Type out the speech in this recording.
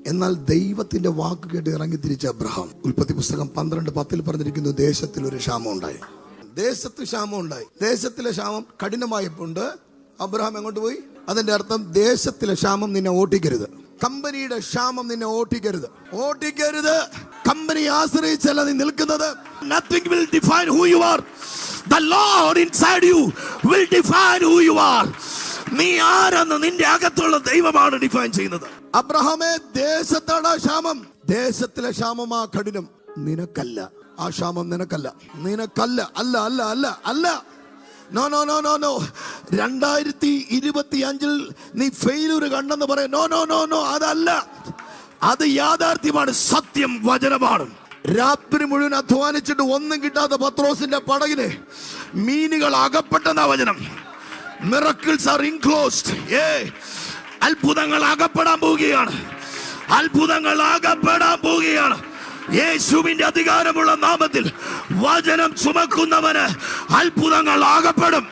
എന്നാൽ ദൈവത്തിന്റെ വാക്ക് കേട്ട് ഇറങ്ങി തിരിച്ച അബ്രഹാം. ഉൽപ്പത്തി പുസ്തകം 12:10 പറഞ്ഞിരിക്കുന്നു, ദേശത്തിൽ ഒരു ക്ഷാമം ഉണ്ടായി. ദേശത്ത് ക്ഷാമം ഉണ്ടായി. ദേശത്തിലെ ക്ഷാമം കഠിനമായപ്പോണ്ട് അബ്രഹാം എങ്ങോട്ട് പോയി? അതിന്റെ അർത്ഥം ദേശത്തിലെ ക്ഷാമം നിന്നെ ഓട്ടിക്കരുത്. കമ്പനിയുടെ ക്ഷാമം നിന്നെ ഓട്ടിക്കരുത്. കമ്പനി ആശ്രയിച്ചല്ല നീ നിൽക്കുന്നത്. Nothing will define who you are. The Lord inside you will define who you are. നീ ആരെന്ന് നിന്റെ അകത്തുള്ള ദൈവമാണ് ഡിഫൈൻ ചെയ്യുന്നത്. അബ്രഹാമേ, ദേശത്താണ് ക്ഷാമം. ദേശത്തിലെ ക്ഷാമമാ കഠിനം. നിനക്കല്ല ആ ക്ഷാമം. നിനക്കല്ല. അല്ല അല്ല അല്ല അല്ല. No no no no no. 2025 നീ ഫെയിലൂർ കണ്ടെന്ന് പറയും. നോ നോ നോ നോ, അതല്ല. അത് യാഥാർത്ഥ്യമാണ്, സത്യം, വചനമാണ്. രാത്രി മുഴുവൻ അധ്വാനിച്ചിട്ട് ഒന്നും കിട്ടാത്ത പത്രോസിന്റെ പടകില് മീനുകൾ അകപ്പെട്ടെന്ന വചനം. Miracles are enclosed. അത്ഭുതങ്ങൾ അകപ്പെടാൻ പോവുകയാണ്. യേശുവിന്റെ അധികാരമുള്ള നാമത്തിൽ വചനം ചുമക്കുന്നവന് അത്ഭുതങ്ങൾ അകപ്പെടും.